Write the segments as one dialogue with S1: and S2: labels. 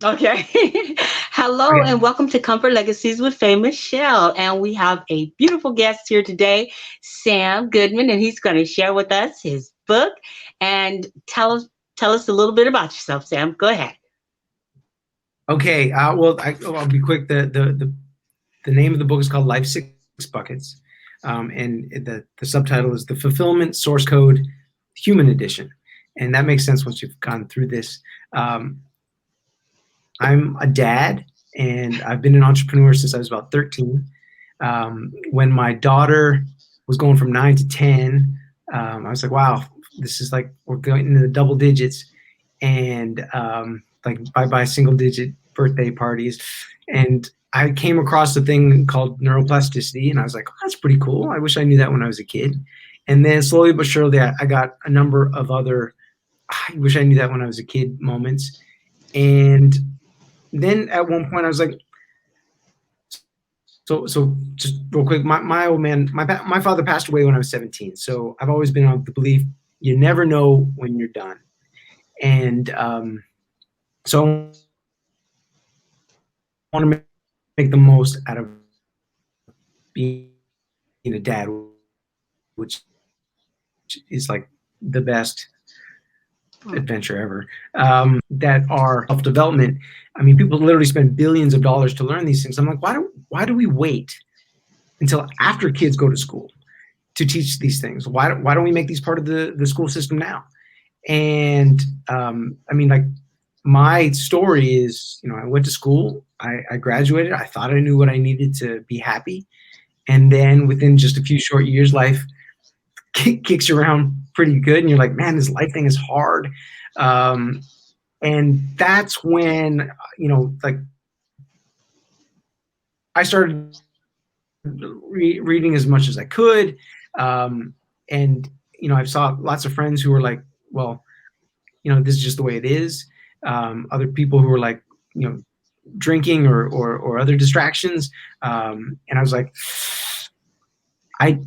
S1: Okay. Hello
S2: Okay.
S1: and welcome to Comfort Legacies with Faye Michelle. And we have a beautiful guest here today, Sam Goodman, and he's going to share with us his book and tell us a little bit about yourself, Sam. Go ahead.
S2: Okay. I'll be quick. The name of the book is called Life Six Buckets, and the subtitle is The Fulfillment Source Code Human Edition, and that makes sense once you've gone through this. Um, I'm a dad, and I've been an entrepreneur since I was about 13. When my daughter was going from 9 to 10, I was like, wow, this is like we're going into the double digits, and like bye single digit birthday parties. And I came across a thing called neuroplasticity, and I was like, oh, that's pretty cool. I wish I knew that when I was a kid. And then slowly but surely, I got a number of other I wish I knew that when I was a kid moments. And then at one point, I was like, so just real quick, my old man, my father passed away when I was 17. So I've always been of the belief you never know when you're done. And so I want to make the most out of being a dad, which is like the best adventure ever. That are self-development. I mean, people literally spend billions of dollars to learn these things. I'm like, why do we wait until after kids go to school to teach these things? Why don't we make these part of the school system now? And I mean, like my story is, I went to school, I graduated, I thought I knew what I needed to be happy, and then within just a few short years, life kicks you around pretty good, and you're like, man, this life thing is hard. Um, and that's when like I started reading as much as I could, and I saw lots of friends who were like, well, this is just the way it is. Other people who were like, drinking or other distractions, and I was like, I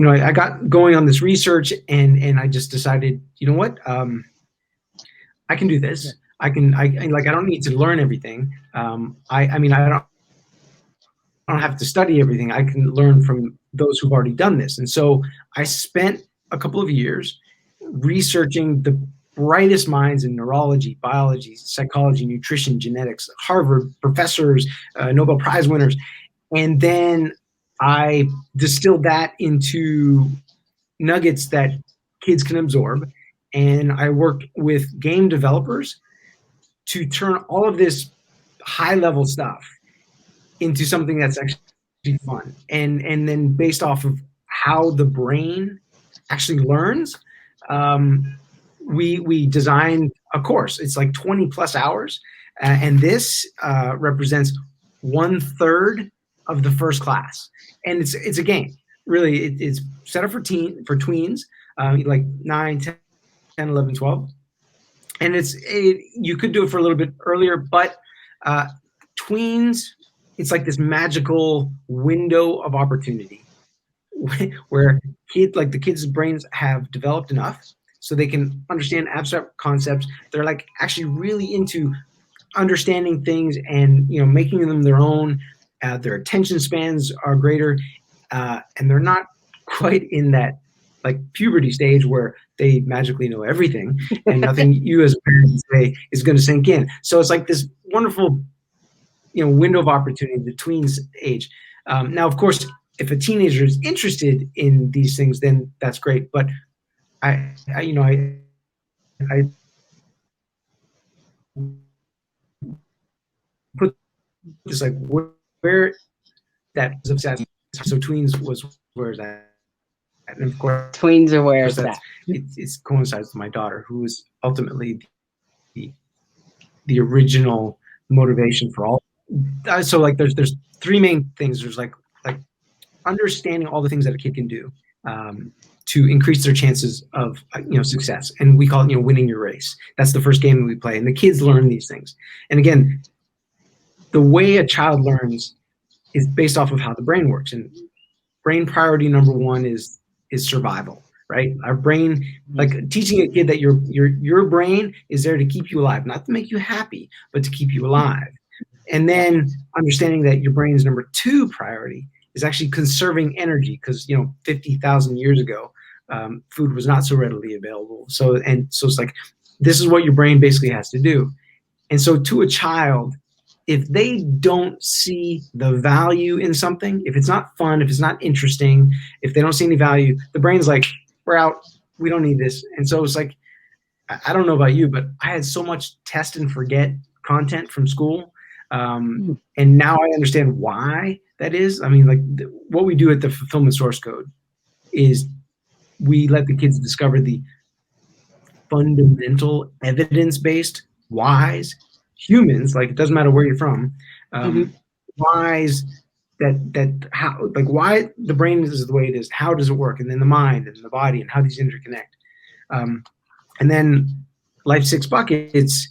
S2: I got going on this research, and I just decided, you know what, I can do this. I don't need to learn everything. I mean, I don't have to study everything. I can learn from those who've already done this. And so I spent a couple of years researching the brightest minds in neurology, biology, psychology, nutrition, genetics, Harvard professors, Nobel Prize winners. And then I distilled that into nuggets that kids can absorb. And I worked with game developers to turn all of this high level stuff into something that's actually fun. And then based off of how the brain actually learns, um, we designed a course. It's like 20 plus hours, and this represents 1/3 of the first class. And it's a game. Really, it's set up for tweens, like 9, 10, 11, 12. And you could do it for a little bit earlier, but uh, tweens, it's like this magical window of opportunity where the kids' brains have developed enough so they can understand abstract concepts. They're like actually really into understanding things and making them their own. Their attention spans are greater, and they're not quite in that like puberty stage where they magically know everything and nothing you as a parent say is going to sink in. So it's like this wonderful window of opportunity, the tweens age. Now, of course, if a teenager is interested in these things, then that's great. But I put this like where that is obsessed. So tweens was where it's at, and of course
S1: Tweens are where it's at.
S2: it coincides with my daughter, who is ultimately the original motivation for all. So like there's three main things. There's like understanding all the things that a kid can do, to increase their chances of success, and we call it winning your race. That's the first game that we play, and the kids learn these things. And again, the way a child learns is based off of how the brain works. And brain priority number one is survival. right? Our brain, like teaching a kid that your brain is there to keep you alive, not to make you happy, but to keep you alive. And then understanding that your brain's number two priority is actually conserving energy, because 50,000 years ago, food was not so readily available. So it's like this is what your brain basically has to do. And so to a child, if they don't see the value in something, if it's not fun, if it's not interesting, if they don't see any value, the brain's like, we're out. We don't need this. And so it's like, I don't know about you, but I had so much test and forget content from school. And now I understand why that is. I mean, like what we do at the fulfillment source code is we let the kids discover the fundamental evidence-based whys humans, like it doesn't matter where you're from,
S1: Mm-hmm.
S2: whys that how, like why the brain is the way it is, how does it work, and then the mind and the body and how these interconnect. And then life six buckets,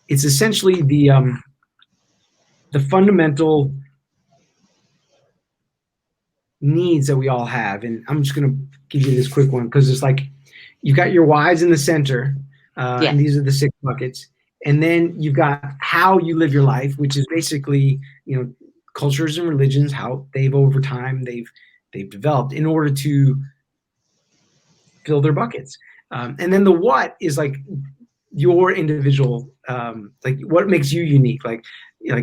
S2: it's essentially the fundamental needs that we all have. And I'm just going to give you this quick one because it's like you've got your whys in the center, and
S1: Yes.
S2: these are the six buckets. And then you've got how you live your life, which is basically, cultures and religions, how they've over time they've developed in order to fill their buckets. And then the what is like your individual, like what makes you unique. Like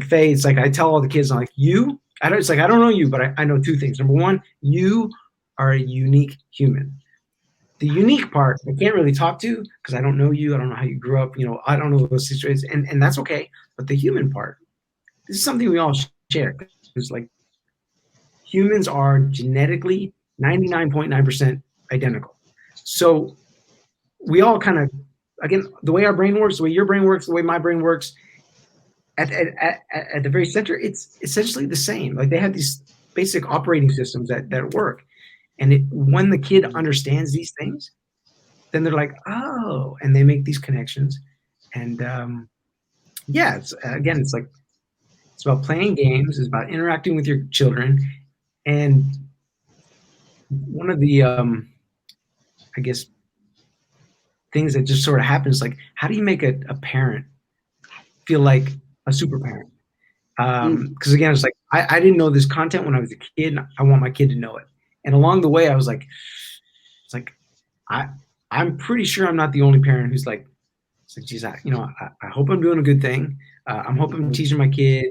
S2: Faye, it's like I tell all the kids, I'm like, it's like I don't know you, but I know two things. Number one, you are a unique human. The unique part I can't really talk to because I don't know you. I don't know how you grew up. I don't know those situations, and that's okay. But the human part, this is something we all share. Because like humans are genetically 99.9% identical. So we all kind of, again, the way our brain works, the way your brain works, the way my brain works, at the very center, it's essentially the same. Like they have these basic operating systems that work. And when the kid understands these things, then they're like, oh, and they make these connections. And yeah, it's like, it's about playing games, it's about interacting with your children. And one of the, I guess, things that just sort of happens, like, how do you make a parent feel like a super parent? Because again, it's like I didn't know this content when I was a kid, and I want my kid to know it. And along the way, I was like, it's like I I'm pretty sure I'm not the only parent who's like, it's like, geez, I hope I'm doing a good thing. I'm hoping I'm teaching my kid,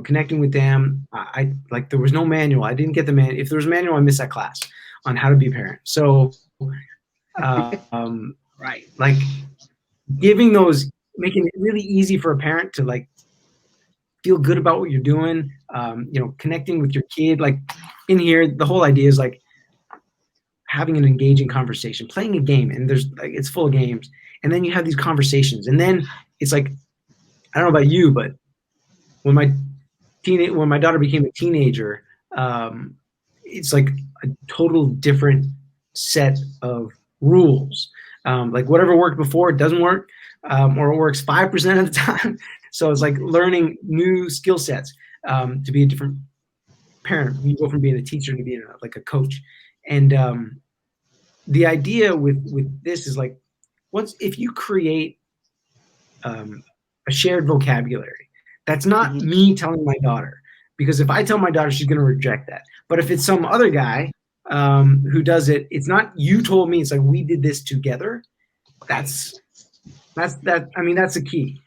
S2: connecting with them. I like there was no manual. I didn't get the man. If there was a manual, I missed that class on how to be a parent. So,
S1: Right.
S2: like giving those, making it really easy for a parent to like feel good about what you're doing, connecting with your kid. Like in here, the whole idea is like having an engaging conversation, playing a game, and there's like it's full of games, and then you have these conversations, and then it's like I don't know about you, but when when my daughter became a teenager, it's like a total different set of rules. Like whatever worked before, it doesn't work, or it works 5% of the time. So it's like learning new skill sets to be a different parent. You go from being a teacher to being like a coach, and the idea with this is like, once if you create a shared vocabulary, that's not
S1: Mm-hmm.
S2: me telling my daughter, because if I tell my daughter, she's going to reject that. But if it's some other guy who does it, it's not you told me. It's like we did this together.
S1: Right.
S2: That's that. I mean, that's the key,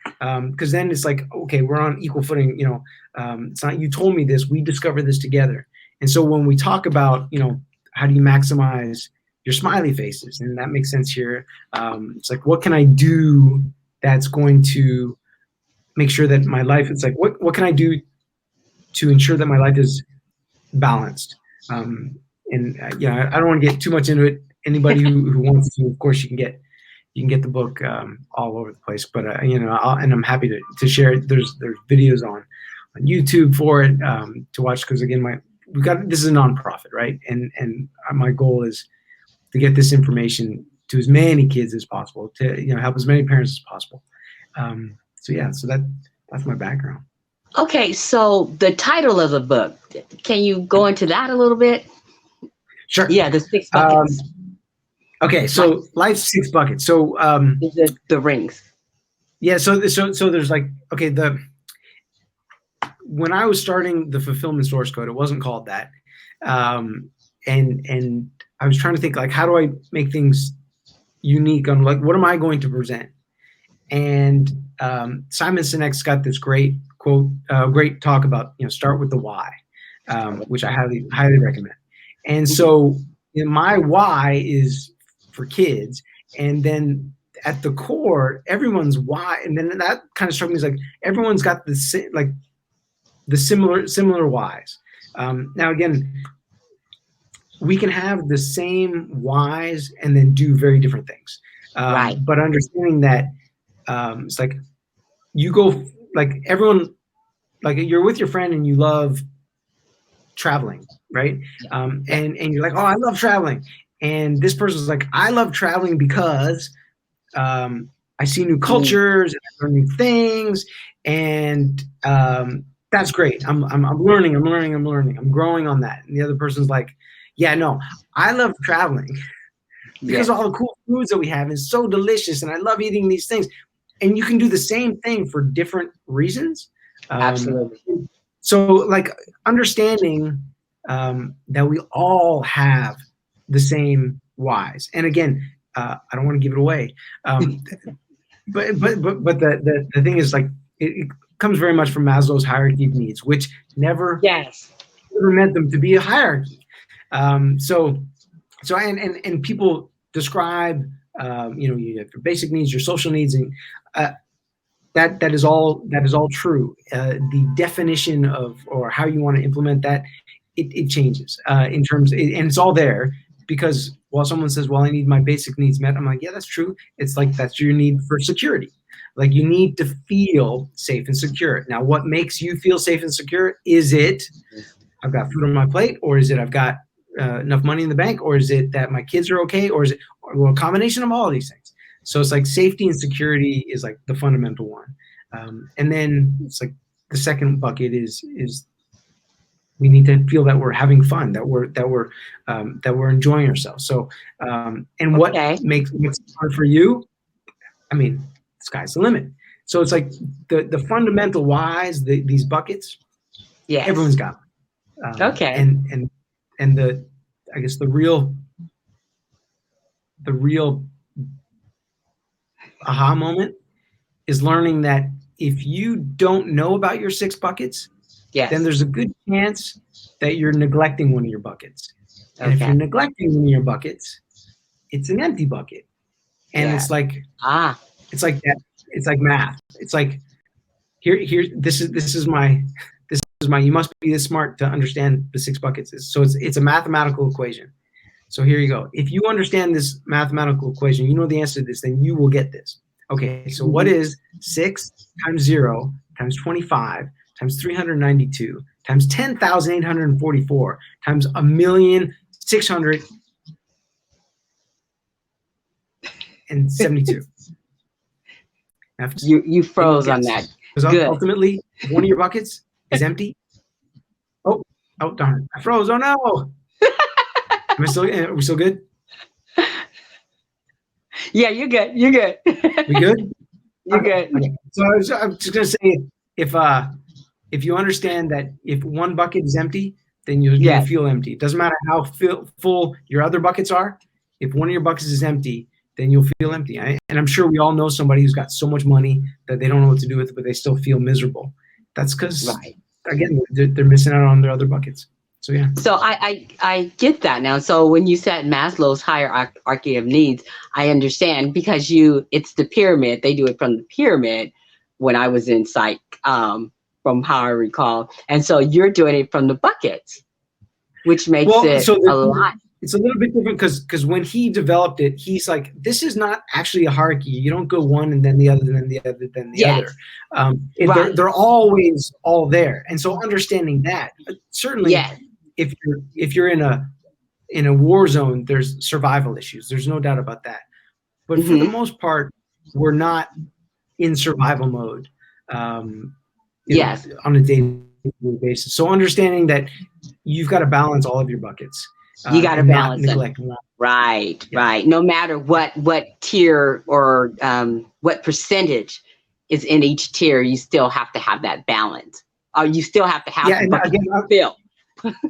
S2: because then it's like, okay, we're on equal footing. It's not you told me this. We discovered this together. And so when we talk about, how do you maximize your smiley faces, and that makes sense here. It's like, what can I do that's going to make sure that my life? It's like, what can I do to ensure that my life is balanced? And I don't want to get too much into it. Anybody who wants to, of course, you can get the book all over the place. But and I'm happy to share it. There's videos on YouTube for it to watch, because again, this is a nonprofit, right? And my goal is to get this information to as many kids as possible, to help as many parents as possible. So yeah, that's my background.
S1: Okay, so the title of the book, can you go into that a little bit?
S2: Sure.
S1: Yeah, the six
S2: Um,
S1: buckets.
S2: Okay,
S1: Like,
S2: so life's six buckets. So
S1: is it the rings?
S2: yeah, so there's like, okay, the when I was starting the fulfillment source code, it wasn't called that. Um, and I was trying to think like, how do I make things unique on like what am I going to present? And Simon Sinek's got this great quote, great talk about start with the why, which I highly recommend. And
S1: Mhm.
S2: so my why is for kids, and then at the core, everyone's why, and then that kind of struck me as like everyone's got like the similar whys. Now again, we can have the same whys and then do very different things.
S1: Right.
S2: But understanding that it's like you go like everyone like you're with your friend and you love traveling, right?
S1: Yeah. Yeah.
S2: And you're like, oh, I love traveling, and this person's like, I love traveling because I see new
S1: Mm.
S2: cultures and I learn new things, and that's great. I'm learning, I'm growing on that. And the other person's like, yeah, no, I love traveling because
S1: Yes.
S2: all the cool foods that we have is so delicious, and I love eating these things. And you can do the same thing for different reasons. Um,
S1: Absolutely.
S2: so, like understanding that we all have the same whys. And again, I don't want to give it away, um, but the thing is like it comes very much from Maslow's hierarchy of needs, which
S1: Yes.
S2: never meant them to be a hierarchy. So and people describe you have your basic needs, your social needs, and uh, that is all true. The definition of or how you want to implement that it changes in terms, and it's all there because while someone says, "Well, I need my basic needs met," I'm like, "Yeah, that's true." It's like that's your need for security. Like you need to feel safe and secure. Now, what makes you feel safe and secure? Is it I've got food on my plate, or is it I've got enough money in the bank, or is it that my kids are okay, or is it well, a combination of all of these things? So it's like safety and security is like the fundamental one, and then it's like the second bucket is we need to feel that we're having fun, that we're enjoying ourselves. So and
S1: Okay.
S2: what's hard for you? I mean, sky's the limit. So it's like the fundamental whys, these buckets, everyone's
S1: Yes.
S2: got
S1: Okay.
S2: and the I guess the real aha moment is learning that if you don't know about your six buckets, then
S1: Yes.
S2: there's a good chance that you're neglecting one of your buckets. And if you're
S1: Okay.
S2: neglecting one of your buckets, it's an empty bucket. And
S1: Yeah.
S2: it's like
S1: Ah.
S2: that. It's like math. It's like here. This is my. You must be this smart to understand the six buckets. So it's a mathematical equation. So here you go. If you understand this mathematical equation, you know the answer to this, then you will get this. Okay, so what
S1: Mhm.
S2: is 6 times 0 times 25 times 392 times 10,844 times 1,672?
S1: You
S2: Anyone
S1: froze
S2: gets?
S1: on that.
S2: Because
S1: Good.
S2: ultimately, if one of your buckets is empty, oh, oh darn, I froze. Oh no. Are we still good?
S1: Yeah, you're good. You're good.
S2: We good?
S1: You're
S2: Okay.
S1: good.
S2: Okay. So I'm just gonna say if if you understand that if one bucket is empty, then you'll
S1: Yes.
S2: feel empty. It doesn't matter how full your other buckets are. If one of your buckets is empty, then you'll feel empty. And I'm sure we all know somebody who's got so much money that they don't know what to do with it, but they still feel miserable. That's because
S1: Right.
S2: again they're missing out on their other buckets. So yeah.
S1: So I get that now. So when you said Maslow's hierarchy of needs, I understand because it's the pyramid. They do it from the pyramid when I was in psych, from how I recall. And so you're doing it from the buckets, which makes
S2: Well,
S1: it
S2: so
S1: a lot.
S2: it's a little bit different because when he developed it, he's like, this is not actually a hierarchy. You don't go one and then the other, and then the other, then the other.
S1: Yes.
S2: They're
S1: Right.
S2: they're always all there, and so understanding that certainly,
S1: Yes.
S2: if you're in a war zone, there's survival issues. There's no doubt about that. But for the
S1: Hmm.
S2: most part, we're not in survival mode, um,
S1: Yes.
S2: on a daily basis. So understanding that you've got to balance all of your buckets.
S1: You got to
S2: and not
S1: balance them.
S2: neglect one.
S1: Right,
S2: Yeah.
S1: right. No matter what tier or what percentage is in each tier, you still have to have that balance. Or you still have to have
S2: Yeah,
S1: the
S2: and
S1: bucket
S2: again,
S1: filled.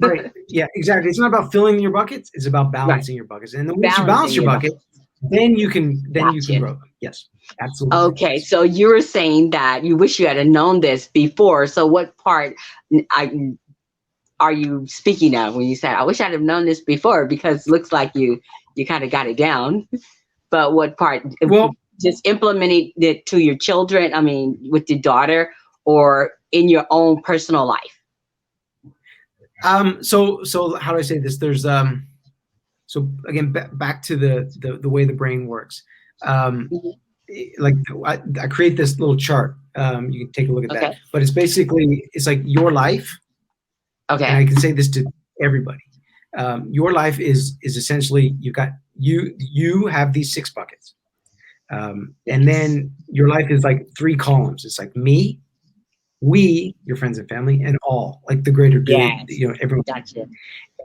S2: right. Yeah, exactly. It's not about filling your buckets, it's about
S1: Right.
S2: balancing your buckets. And then once you balance
S1: Balancing
S2: your
S1: your
S2: bucket,
S1: bucket.
S2: then you can
S1: Gotcha.
S2: grow them. Yes. Absolutely.
S1: Okay,
S2: Yes.
S1: so you were saying that you wish you had known this before. So what part I are you speaking of when you said, I wish I'd have known this before, because it looks like you kind of got it down. But what part?
S2: Well,
S1: Just implementing it to your children, I mean, with your daughter, or in your own personal life?
S2: so how do I say this? There's so again, back to the way the brain works. Um,
S1: Mhm.
S2: like I create this little chart. You can take a look at that.
S1: Okay.
S2: But it's basically it's like your life, and I
S1: Okay.
S2: can say this to everybody. Your life is essentially you have these six buckets, and
S1: Yes.
S2: then your life is like three columns. It's like me, we, your friends and family, and all, like the greater good.
S1: Yes.
S2: You know, everyone.
S1: Gotcha.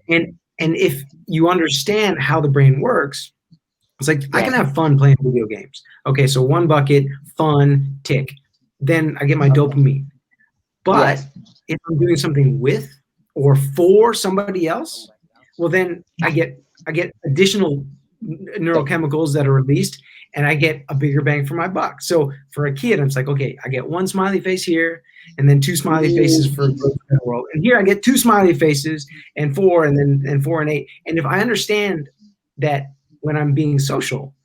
S2: And if you understand how the brain works, it's like I can
S1: Yes.
S2: have fun playing video games. Okay, so one bucket, fun, tick. Then I get my
S1: Okay.
S2: dopamine. But
S1: Yes.
S2: if I'm doing something with or for somebody else, well then I get additional neurochemicals that are released, and I get a bigger bang for my buck. So for a kid, it's like, okay, I get one smiley face here, and then two smiley faces for
S1: Mm.
S2: growth in the world. And here I get two smiley faces and four, and four and eight. And if I understand that when I'm being social,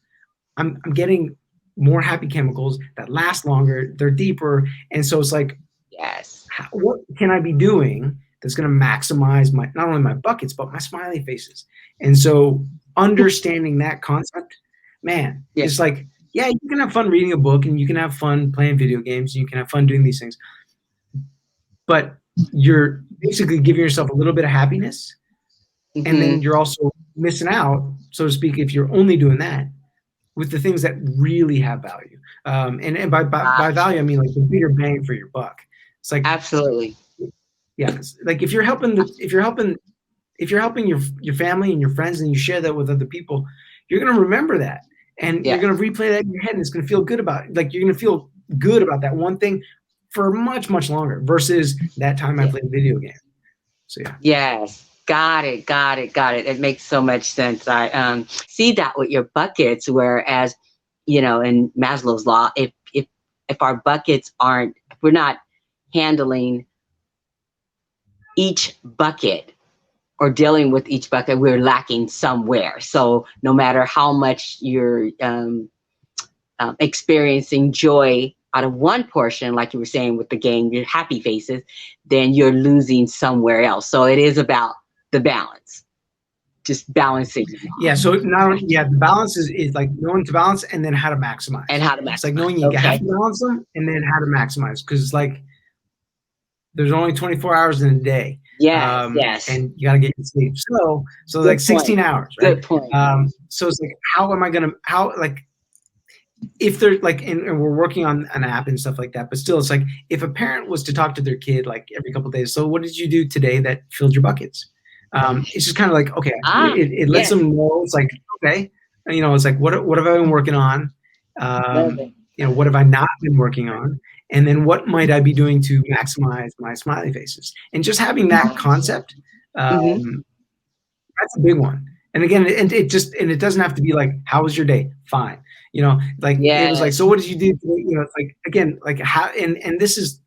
S2: I'm getting more happy chemicals that last longer, they're deeper. And so it's like,
S1: Yes.
S2: what can I be doing that's going to maximize my not only my buckets but my smiley faces? And so understanding that concept, man,
S1: Yeah.
S2: it's like, yeah, you can have fun reading a book and you can have fun playing video games and you can have fun doing these things, but you're basically giving yourself a little bit of happiness, and then
S1: Hmm.
S2: you're also missing out, so to speak, if you're only doing that with the things that really have value. And by value, I
S1: Gotcha.
S2: mean like the bigger bang for your buck. It's like,
S1: Absolutely.
S2: yeah, like if you're helping your family and your friends and you share that with other people, you're going to remember that, and you're
S1: Yeah.
S2: going to replay that in your head, and it's going to feel good about it. Like you're going to feel good about that one thing for much longer versus that time I
S1: Yeah.
S2: played video game. So yeah.
S1: Yes. Got it. Got it. Got it. It makes so much sense. I see that with your buckets, whereas, in Maslow's law, if our buckets aren't, if we're not handling each bucket or dealing with each bucket, we're lacking somewhere. So no matter how much you're experiencing joy out of one portion, like you were saying with the game, your happy faces, then you're losing somewhere else. So it is about the balance, just balancing them
S2: Yeah,
S1: all.
S2: so not only, yeah, the balance is like knowing to balance and then how to
S1: And
S2: maximize.
S1: how to
S2: It's like
S1: maximize.
S2: knowing you have
S1: Okay.
S2: to balance them and then how to maximize, because it's like there's only 24 hours in a day,
S1: Yes, yes.
S2: and you got to get your sleep. So like
S1: Good
S2: 16
S1: point.
S2: hours, right?
S1: Good point.
S2: So it's like, how am I gonna how like if they're like, and we're working on an app and stuff like that, but still, it's like if a parent was to talk to their kid like every couple of days, so what did you do today that filled your buckets? It's just kind of like, okay,
S1: Ah,
S2: it lets
S1: yes.
S2: them know. It's like, okay, it's like, what have I been working on?
S1: Love it.
S2: What have I not been working on? And then what might I be doing to maximize my smiley faces? And just having that concept,
S1: Mm-hmm.
S2: um, that's a big one. And again, and it doesn't have to be like, how was your day? Fine. Like it was like,
S1: Yes.
S2: so what did you do today? It's like, again, like how, and this is,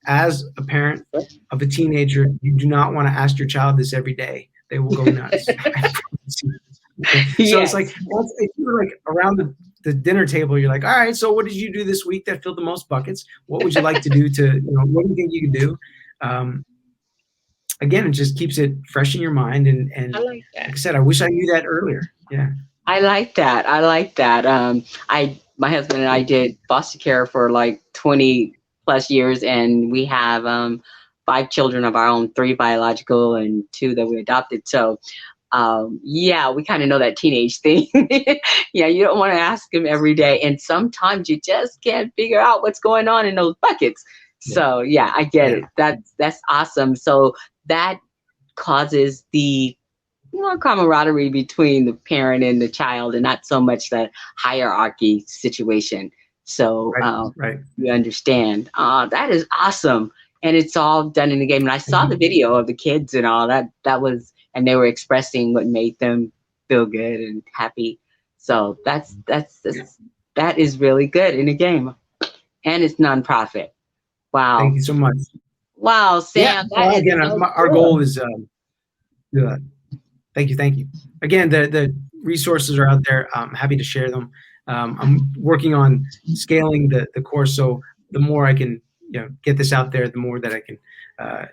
S2: as a parent of a teenager, you do not want to ask your child this every day. They will go nuts. I promise you. Okay. So it's like,
S1: Yes.
S2: if you're like around the dinner table, you're like, all right, so what did you do this week that filled the most buckets? What would you like to do what do you think you can do? Um, Again, it just keeps it fresh in your mind.
S1: I
S2: And
S1: like that.
S2: like I said, I wish I knew that earlier. Yeah.
S1: I like that. I like that. My husband and I did foster care for like 20 plus years, and we have five children of our own, three biological and two that we adopted. So, yeah, we kind of know that teenage thing. Yeah, you don't want to ask them every day, and sometimes you just can't figure out what's going on in those buckets.
S2: Yeah.
S1: So, yeah, I get
S2: Yeah.
S1: it. That's awesome. So that causes the more camaraderie between the parent and the child, and not so much the hierarchy situation. So
S2: Right, right.
S1: you understand. That is awesome, and it's all done in the game. And I
S2: Thank
S1: saw the
S2: you.
S1: video of the kids and all that. That was, and they were expressing what made them feel good and happy. So that is really good in the game, and it's nonprofit.
S2: Thank
S1: Wow,
S2: you so much.
S1: wow,
S2: Yeah.
S1: Sam, that
S2: Well,
S1: is
S2: again,
S1: so
S2: our
S1: good.
S2: goal is uh, thank you, thank you. Again, the resources are out there. I'm happy to share them. I'm working on scaling the course, so the more I can, get this out there, the more that I can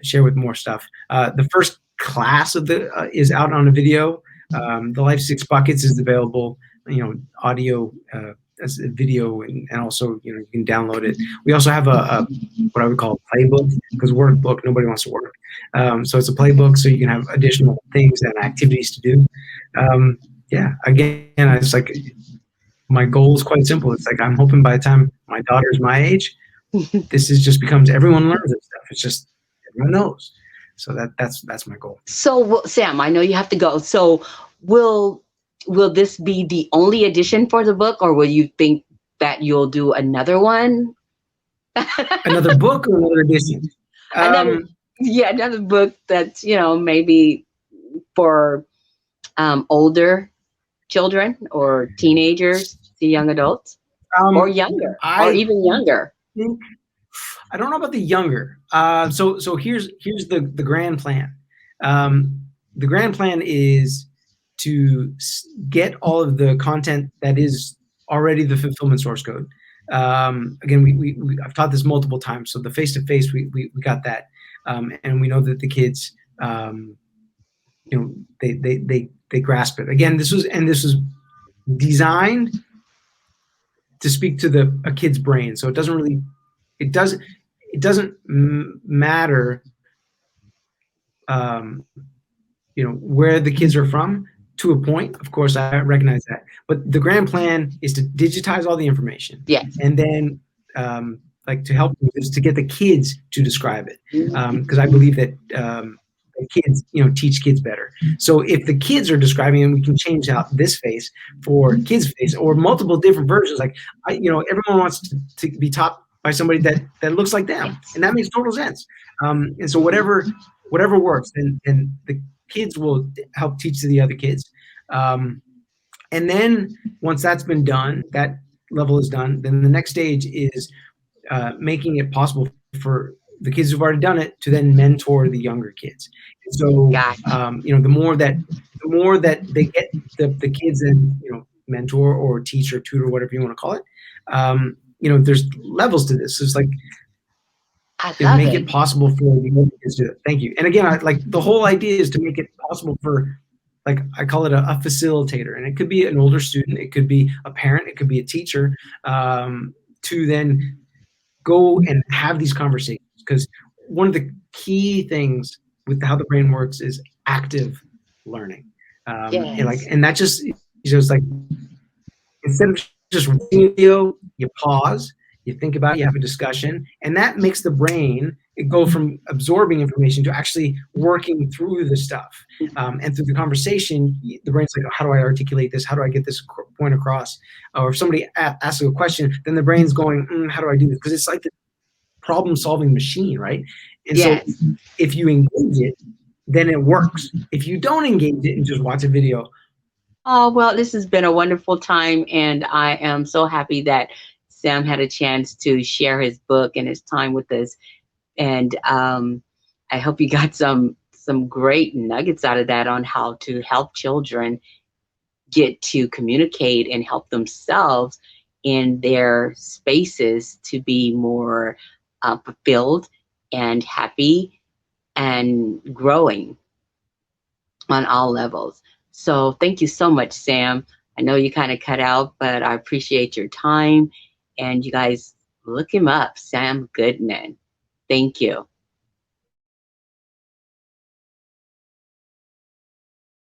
S2: share with more stuff. The first class of the is out on a video. The Life Six Buckets is available, audio as a video, and also you can download it. We also have a what I would call a playbook, because workbook nobody wants to work. So it's a playbook, so you can have additional things and activities to do. Yeah, again, it's like my goal is quite simple. It's like I'm hoping by the time my daughter's my age, this is just becomes everyone learns this stuff. It's just everyone knows. So that's my goal.
S1: So, Sam, I know you have to go. So, will will this be the only edition for the book, or will you think that you'll do another one?
S2: Another book or another edition?
S1: Another,
S2: Um,
S1: yeah, another book that's maybe for older children or teenagers to young adults, or younger, or
S2: I
S1: even younger.
S2: think I don't know about the younger. So here's the grand plan. The grand plan is to get all of the content that is already the fulfillment source code. Again, I've taught this multiple times. So the face to face, we got that, and we know that the kids, um, they grasp it. Again, this was designed to speak to a kid's brain. So it doesn't matter um, where the kids are from, to a point. Of course, I recognize that, but the grand plan is to digitize all the information,
S1: Yes.
S2: and then like to help is to get the kids to describe it,
S1: Mhm.
S2: because I believe that kids teach kids better. So if the kids are describing it, we can change out this face for kids face, or multiple different versions. Like everyone wants to be taught by somebody that looks like them,
S1: Yes.
S2: and that makes total sense. And so whatever works, and the kids will help teach the other kids. Um, and then once that's been done, that level is done. Then the next stage is making it possible for the kids who've already done it to then mentor the younger kids. And so
S1: Gotcha.
S2: the more that they get the kids and mentor or teach or tutor, whatever you want to call it. There's levels to this. So it's like
S1: I love
S2: make it
S1: it.
S2: possible for the older kids to do it. Thank you. And again, like the whole idea is to make it possible for, like I call it a facilitator, and it could be an older student, it could be a parent, it could be a teacher, to then go and have these conversations. Because one of the key things with how the brain works is active learning,
S1: Yes.
S2: and that just like, instead of just watching a video, you pause, you think about it, you have a discussion, and that makes the brain go from absorbing information to actually working through the stuff. And through the conversation, the brain's like, how do I articulate this? How do I get this point across? Or if somebody asks a question, then the brain's going, how do I do this? Because it's like the problem solving machine, right? And so
S1: Yes.
S2: if you engage it, then it works. If you don't engage it and just watch a video,
S1: Oh, well, this has been a wonderful time, and I am so happy that Sam had a chance to share his book and his time with us. And I hope you got some great nuggets out of that on how to help children get to communicate and help themselves in their spaces to be more fulfilled and happy and growing on all levels. So thank you so much, Sam. I know you kind of cut out, but I appreciate your time. And you guys look him up, Sam Goodman. Thank you.